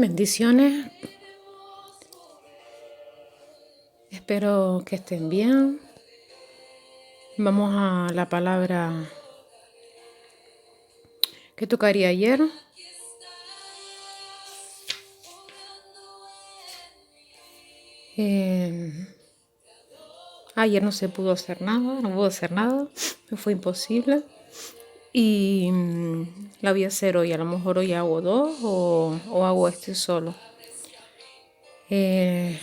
Bendiciones, espero que estén bien. Vamos a la palabra que tocaría ayer. Ayer no se pudo hacer nada, no pudo hacer nada, fue imposible. Y la voy a hacer hoy, a lo mejor hoy hago dos o hago este solo. Le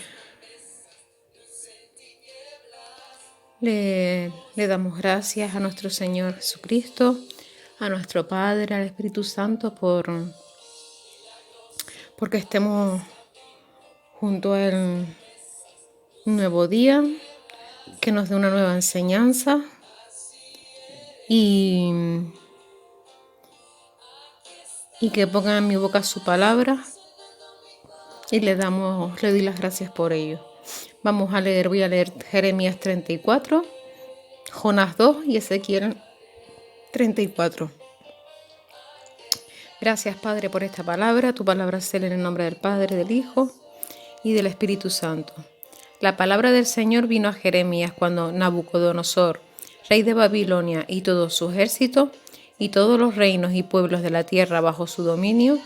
damos gracias a nuestro Señor Jesucristo, a nuestro Padre, al Espíritu Santo, porque estemos junto a Él un nuevo día, que nos dé una nueva enseñanza y que ponga en mi boca su palabra y le doy las gracias por ello. Voy a leer Jeremías 34, Jonás 2 y Ezequiel 34. Gracias, Padre, por esta palabra. Tu palabra se lee en el nombre del Padre, del Hijo y del Espíritu Santo. La palabra del Señor vino a Jeremías cuando Nabucodonosor, rey de Babilonia, y todo su ejército, y todos los reinos y pueblos de la tierra bajo su dominio,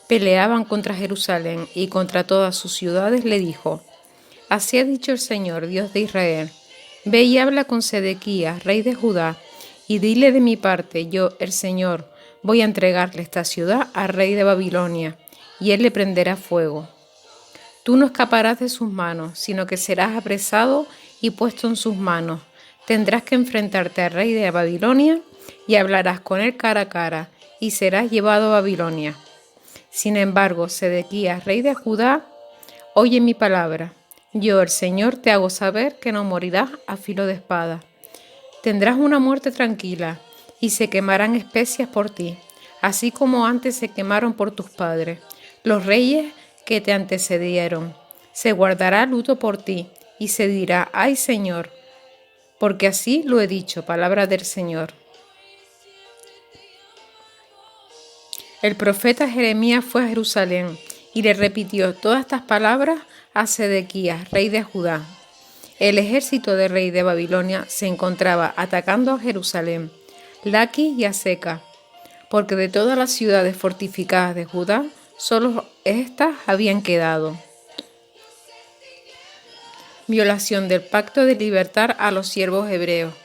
peleaban contra Jerusalén y contra todas sus ciudades, le dijo: Así ha dicho el Señor, Dios de Israel: Ve y habla con Sedequías, rey de Judá, y dile de mi parte: yo, el Señor, voy a entregarle esta ciudad al rey de Babilonia, y él le prenderá fuego. Tú no escaparás de sus manos, sino que serás apresado y puesto en sus manos. Tendrás que enfrentarte al rey de Babilonia y hablarás con él cara a cara, y serás llevado a Babilonia. Sin embargo, Sedequías, rey de Judá, oye mi palabra. Yo, el Señor, te hago saber que no morirás a filo de espada. Tendrás una muerte tranquila, y se quemarán especias por ti, así como antes se quemaron por tus padres, los reyes que te antecedieron. Se guardará luto por ti, y se dirá: ¡ay, Señor! Porque así lo he dicho, palabra del Señor. El profeta Jeremías fue a Jerusalén y le repitió todas estas palabras a Sedequías, rey de Judá. El ejército del rey de Babilonia se encontraba atacando a Jerusalén, Laquis y Aseca, porque de todas las ciudades fortificadas de Judá, solo estas habían quedado. Violación del pacto de libertar a los siervos hebreos.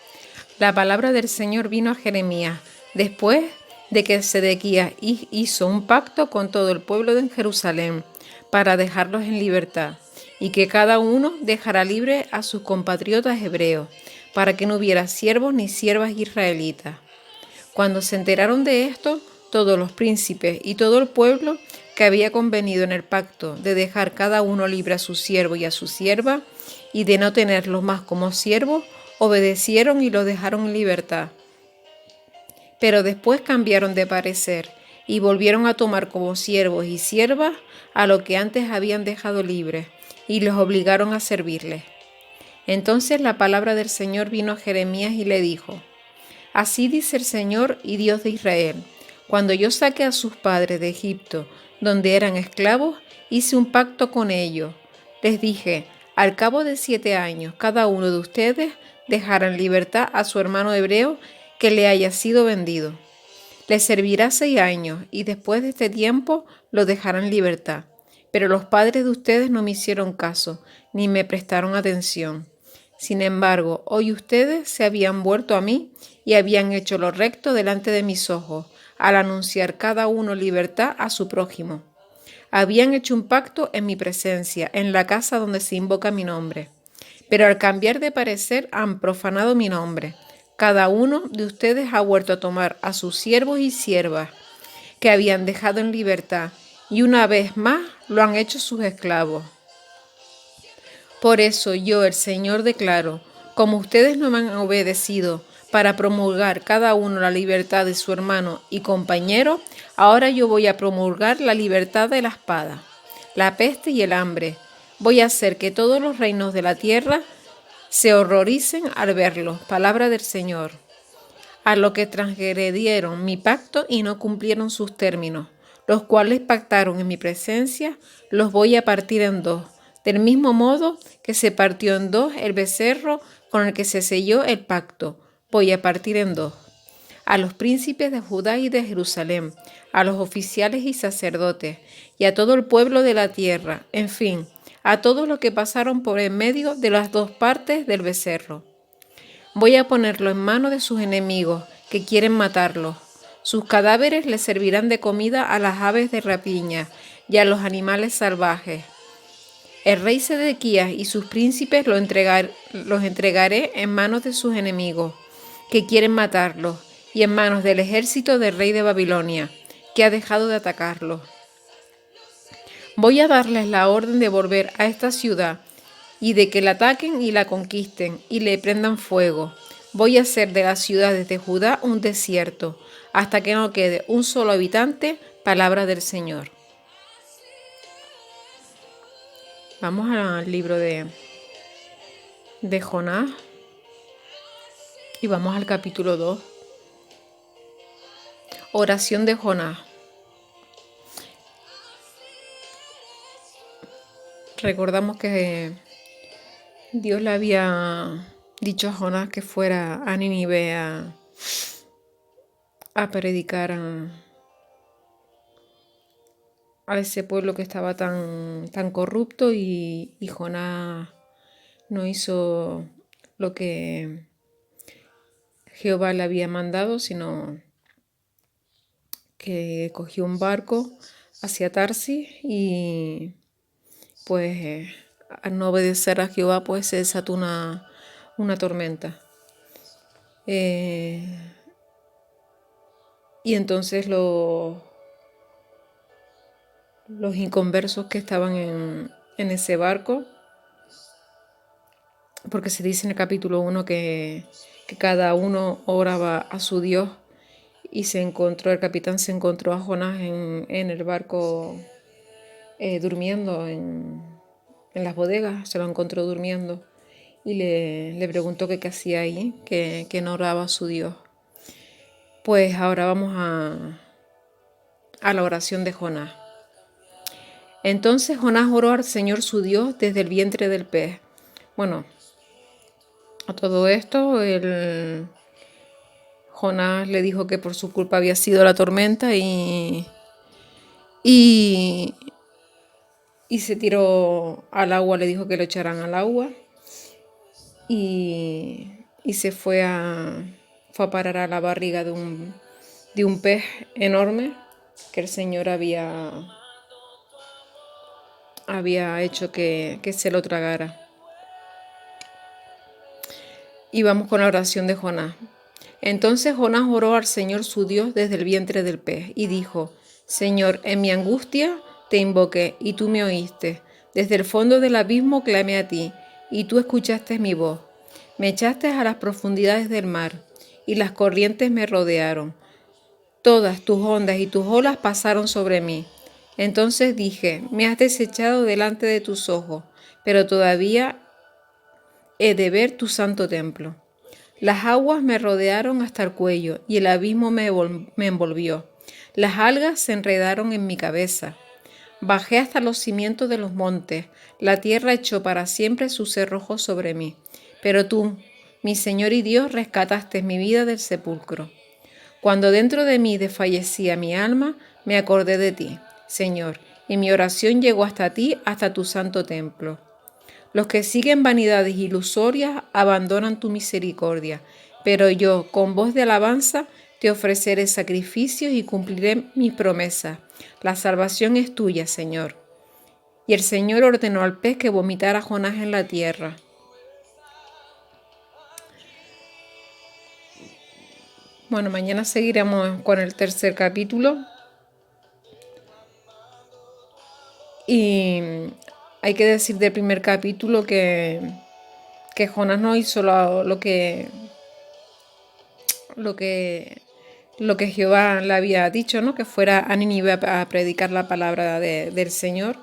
La palabra del Señor vino a Jeremías después de que Sedequías hizo un pacto con todo el pueblo de Jerusalén para dejarlos en libertad, y que cada uno dejará libre a sus compatriotas hebreos, para que no hubiera siervos ni siervas israelitas. Cuando se enteraron de esto, todos los príncipes y todo el pueblo que había convenido en el pacto de dejar cada uno libre a su siervo y a su sierva, y de no tenerlos más como siervos, obedecieron y los dejaron en libertad. Pero después cambiaron de parecer y volvieron a tomar como siervos y siervas a los que antes habían dejado libres, y los obligaron a servirles. Entonces la palabra del Señor vino a Jeremías y le dijo: Así dice el Señor y Dios de Israel: Cuando yo saqué a sus padres de Egipto, donde eran esclavos, hice un pacto con ellos. Les dije: al cabo de 7 años, cada uno de ustedes dejará en libertad a su hermano hebreo que le haya sido vendido. Le servirá 6 años, y después de este tiempo lo dejará en libertad. Pero los padres de ustedes no me hicieron caso, ni me prestaron atención. Sin embargo, hoy ustedes se habían vuelto a mí y habían hecho lo recto delante de mis ojos, al anunciar cada uno libertad a su prójimo. Habían hecho un pacto en mi presencia, en la casa donde se invoca mi nombre. Pero al cambiar de parecer han profanado mi nombre. Cada uno de ustedes ha vuelto a tomar a sus siervos y siervas que habían dejado en libertad, y una vez más lo han hecho sus esclavos. Por eso yo, el Señor, declaro: como ustedes no me han obedecido para promulgar cada uno la libertad de su hermano y compañero, ahora yo voy a promulgar la libertad de la espada, la peste y el hambre. Voy a hacer que todos los reinos de la tierra se horroricen al verlo. Palabra del Señor. A lo que transgredieron mi pacto y no cumplieron sus términos, los cuales pactaron en mi presencia, los voy a partir en dos, del mismo modo que se partió en dos el becerro con el que se selló el pacto, voy a partir en dos. A los príncipes de Judá y de Jerusalén, a los oficiales y sacerdotes, y a todo el pueblo de la tierra, en fin, a todos los que pasaron por en medio de las dos partes del becerro. Voy a ponerlo en manos de sus enemigos, que quieren matarlo. Sus cadáveres les servirán de comida a las aves de rapiña y a los animales salvajes. El rey Sedequías y sus príncipes los entregaré en manos de sus enemigos, que quieren matarlos, y en manos del ejército del rey de Babilonia, que ha dejado de atacarlos. Voy a darles la orden de volver a esta ciudad, y de que la ataquen y la conquisten, y le prendan fuego. Voy a hacer de las ciudades de Judá un desierto, hasta que no quede un solo habitante, palabra del Señor. Vamos al libro de Jonás, y vamos al capítulo 2. Oración de Jonás. Recordamos que Dios le había dicho a Jonás que fuera a Nínive a predicar a ese pueblo que estaba tan corrupto, y Jonás no hizo lo que Jehová le había mandado, sino que cogió un barco hacia Tarsis y pues al no obedecer a Jehová pues se desató una tormenta. Y entonces los inconversos que estaban en ese barco, porque se dice en el capítulo 1 que cada uno oraba a su Dios, y el capitán se encontró a Jonás en el barco durmiendo en las bodegas, se lo encontró durmiendo y le preguntó qué hacía ahí, que no oraba a su Dios. Pues ahora vamos a la oración de Jonás. Entonces Jonás oró al Señor su Dios desde el vientre del pez. Bueno, a todo esto Jonás le dijo que por su culpa había sido la tormenta y se tiró al agua, le dijo que lo echaran al agua y se fue a parar a la barriga de un pez enorme que el Señor había hecho que se lo tragara. Y vamos con la oración de Jonás. Entonces Jonás oró al Señor su Dios desde el vientre del pez y dijo: Señor, en mi angustia te invoqué y tú me oíste. Desde el fondo del abismo clamé a ti y tú escuchaste mi voz. Me echaste a las profundidades del mar y las corrientes me rodearon. Todas tus ondas y tus olas pasaron sobre mí. Entonces dije: me has desechado delante de tus ojos, pero todavía he de ver tu santo templo. Las aguas me rodearon hasta el cuello y el abismo me envolvió. Las algas se enredaron en mi cabeza. Bajé hasta los cimientos de los montes. La tierra echó para siempre sus cerrojos sobre mí. Pero tú, mi Señor y Dios, rescataste mi vida del sepulcro. Cuando dentro de mí desfallecía mi alma, me acordé de ti, Señor, y mi oración llegó hasta ti, hasta tu santo templo. Los que siguen vanidades ilusorias abandonan tu misericordia, pero yo, con voz de alabanza, te ofreceré sacrificios y cumpliré mi promesa. La salvación es tuya, Señor. Y el Señor ordenó al pez que vomitara a Jonás en la tierra. Bueno, mañana seguiremos con el tercer capítulo. Y hay que decir del primer capítulo que Jonás no hizo lo que Jehová le había dicho, ¿no? Que fuera a Nínive a predicar la palabra del Señor.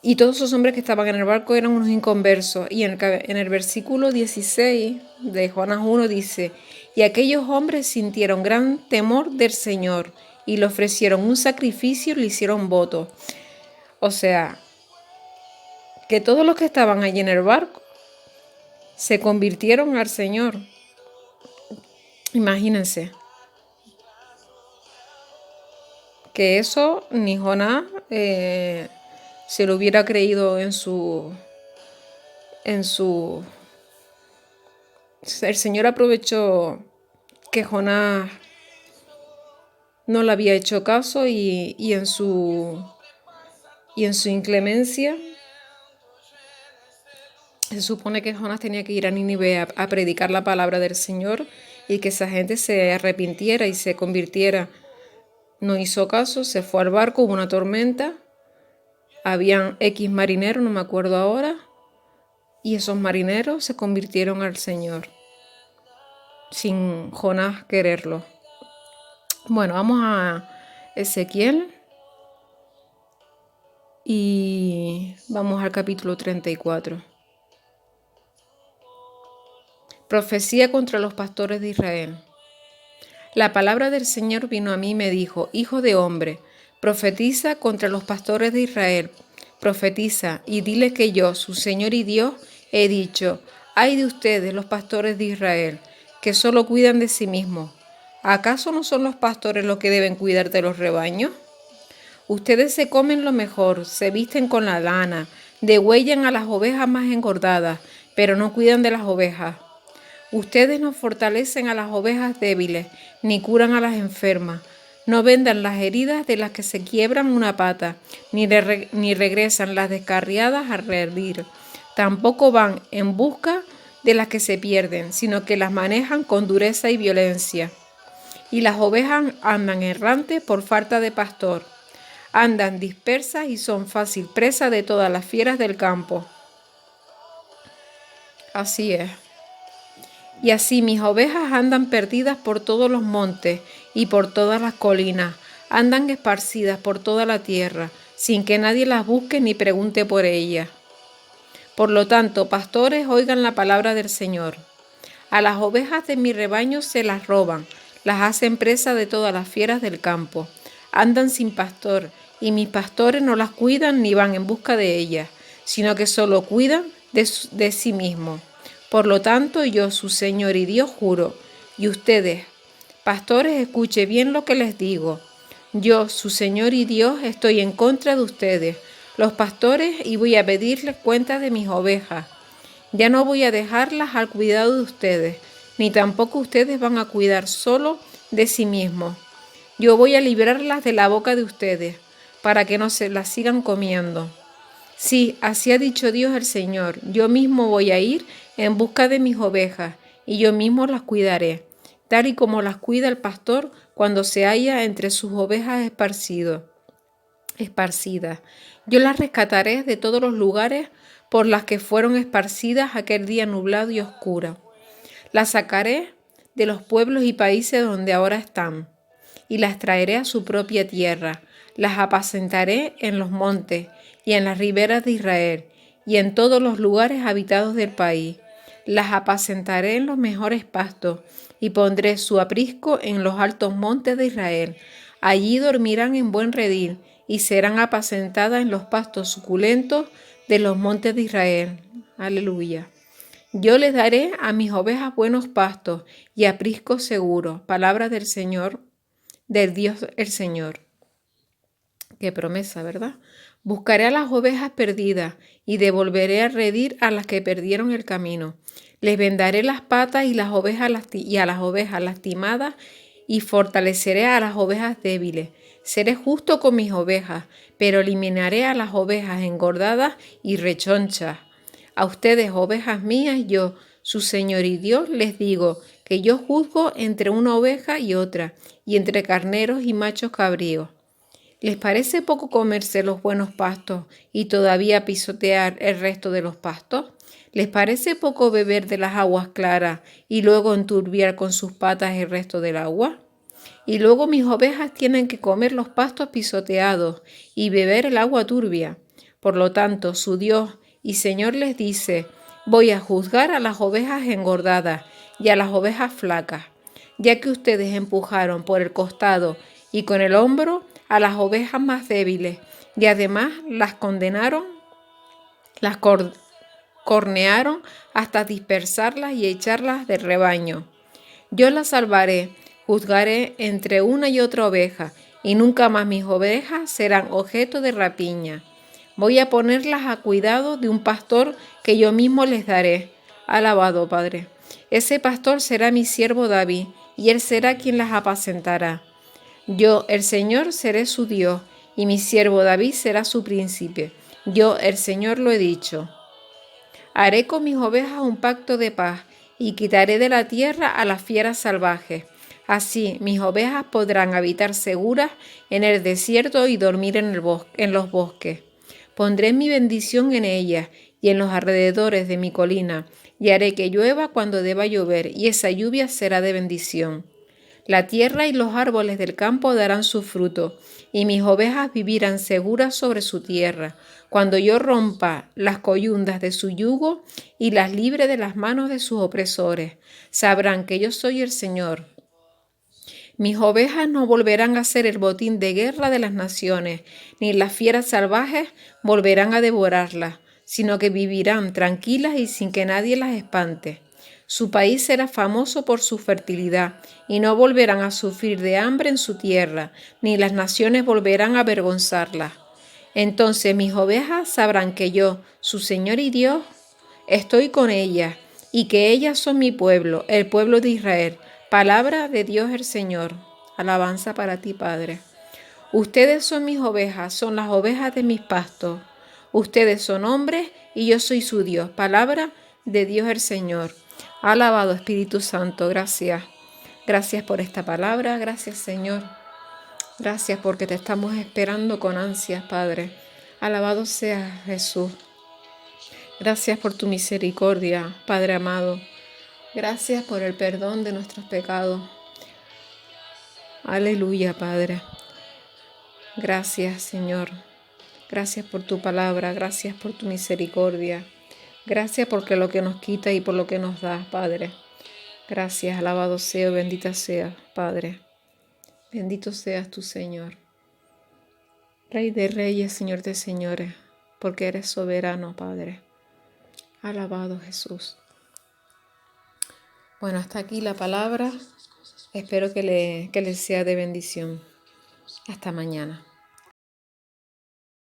Y todos esos hombres que estaban en el barco eran unos inconversos. Y en el versículo 16 de Jonás 1 dice: y aquellos hombres sintieron gran temor del Señor y le ofrecieron un sacrificio y le hicieron voto. O sea, que todos los que estaban allí en el barco se convirtieron al Señor. Imagínense que eso ni Jonás se lo hubiera creído en su... El Señor aprovechó que Jonás no le había hecho caso y en su inclemencia se supone que Jonás tenía que ir a Nínive a predicar la palabra del Señor y que esa gente se arrepintiera y se convirtiera. No hizo caso, se fue al barco, hubo una tormenta, habían X marineros, no me acuerdo ahora, y esos marineros se convirtieron al Señor sin Jonás quererlo. Bueno, vamos a Ezequiel y vamos al capítulo 34. Profecía contra los pastores de Israel. La palabra del Señor vino a mí y me dijo: Hijo de hombre, profetiza contra los pastores de Israel. Profetiza y dile que yo, su Señor y Dios, he dicho: ay de ustedes, los pastores de Israel, que solo cuidan de sí mismos. ¿Acaso no son los pastores los que deben cuidar de los rebaños? Ustedes se comen lo mejor, se visten con la lana, degüellan a las ovejas más engordadas, pero no cuidan de las ovejas. Ustedes no fortalecen a las ovejas débiles, ni curan a las enfermas. No vendan las heridas de las que se quiebran una pata, ni regresan las descarriadas a reherir. Tampoco van en busca de las que se pierden, sino que las manejan con dureza y violencia. Y las ovejas andan errantes por falta de pastor. Andan dispersas y son fácil presa de todas las fieras del campo. Así es. Y así mis ovejas andan perdidas por todos los montes y por todas las colinas, andan esparcidas por toda la tierra, sin que nadie las busque ni pregunte por ellas. Por lo tanto, pastores, oigan la palabra del Señor. A las ovejas de mi rebaño se las roban, las hacen presa de todas las fieras del campo. Andan sin pastor, y mis pastores no las cuidan ni van en busca de ellas, sino que solo cuidan de sí mismos. Por lo tanto, yo, su Señor y Dios, juro, y ustedes, pastores, escuchen bien lo que les digo. Yo, su Señor y Dios, estoy en contra de ustedes, los pastores, y voy a pedirles cuenta de mis ovejas. Ya no voy a dejarlas al cuidado de ustedes, ni tampoco ustedes van a cuidar solo de sí mismos. Yo voy a librarlas de la boca de ustedes, para que no se las sigan comiendo. Sí, así ha dicho Dios el Señor, yo mismo voy a ir en busca de mis ovejas, y yo mismo las cuidaré, tal y como las cuida el pastor cuando se halla entre sus ovejas esparcidas. Yo las rescataré de todos los lugares por las que fueron esparcidas aquel día nublado y oscuro. Las sacaré de los pueblos y países donde ahora están, y las traeré a su propia tierra. Las apacentaré en los montes y en las riberas de Israel, y en todos los lugares habitados del país. Las apacentaré en los mejores pastos, y pondré su aprisco en los altos montes de Israel. Allí dormirán en buen redil, y serán apacentadas en los pastos suculentos de los montes de Israel. Aleluya. Yo les daré a mis ovejas buenos pastos y apriscos seguros. Palabra del Señor, del Dios el Señor. Qué promesa, ¿verdad? Buscaré a las ovejas perdidas y devolveré a redil a las que perdieron el camino. Les vendaré las patas y a las ovejas lastimadas y fortaleceré a las ovejas débiles. Seré justo con mis ovejas, pero eliminaré a las ovejas engordadas y rechonchas. A ustedes, ovejas mías, yo, su Señor y Dios, les digo que yo juzgo entre una oveja y otra, y entre carneros y machos cabríos. ¿Les parece poco comerse los buenos pastos y todavía pisotear el resto de los pastos? ¿Les parece poco beber de las aguas claras y luego enturbiar con sus patas el resto del agua? Y luego mis ovejas tienen que comer los pastos pisoteados y beber el agua turbia. Por lo tanto, su Dios y Señor les dice: voy a juzgar a las ovejas engordadas y a las ovejas flacas, ya que ustedes empujaron por el costado y con el hombro a las ovejas más débiles, y además las condenaron, las cornearon hasta dispersarlas y echarlas del rebaño. Yo las salvaré, juzgaré entre una y otra oveja, y nunca más mis ovejas serán objeto de rapiña. Voy a ponerlas a cuidado de un pastor que yo mismo les daré. Alabado, Padre. Ese pastor será mi siervo David, y él será quien las apacentará. Yo, el Señor, seré su Dios, y mi siervo David será su príncipe. Yo, el Señor, lo he dicho. Haré con mis ovejas un pacto de paz, y quitaré de la tierra a las fieras salvajes. Así mis ovejas podrán habitar seguras en el desierto y dormir en los bosques. Pondré mi bendición en ellas y en los alrededores de mi colina, y haré que llueva cuando deba llover, y esa lluvia será de bendición. La tierra y los árboles del campo darán su fruto, y mis ovejas vivirán seguras sobre su tierra, cuando yo rompa las coyundas de su yugo y las libre de las manos de sus opresores. Sabrán que yo soy el Señor. Mis ovejas no volverán a ser el botín de guerra de las naciones, ni las fieras salvajes volverán a devorarlas, sino que vivirán tranquilas y sin que nadie las espante. Su país será famoso por su fertilidad, y no volverán a sufrir de hambre en su tierra, ni las naciones volverán a avergonzarlas. Entonces mis ovejas sabrán que yo, su Señor y Dios, estoy con ellas, y que ellas son mi pueblo, el pueblo de Israel. Palabra de Dios el Señor. Alabanza para ti, Padre. Ustedes son mis ovejas, son las ovejas de mis pastos. Ustedes son hombres y yo soy su Dios. Palabra de Dios el Señor. Alabado Espíritu Santo, gracias. Gracias por esta palabra, gracias Señor. Gracias porque te estamos esperando con ansias, Padre. Alabado sea Jesús. Gracias por tu misericordia, Padre amado. Gracias por el perdón de nuestros pecados. Aleluya, Padre. Gracias, Señor. Gracias por tu palabra, gracias por tu misericordia. Gracias porque lo que nos quita y por lo que nos das, Padre. Gracias, alabado sea, bendita sea, Padre. Bendito seas tu Señor. Rey de reyes, Señor de señores, porque eres soberano, Padre. Alabado Jesús. Bueno, hasta aquí la palabra. Espero que les sea de bendición. Hasta mañana.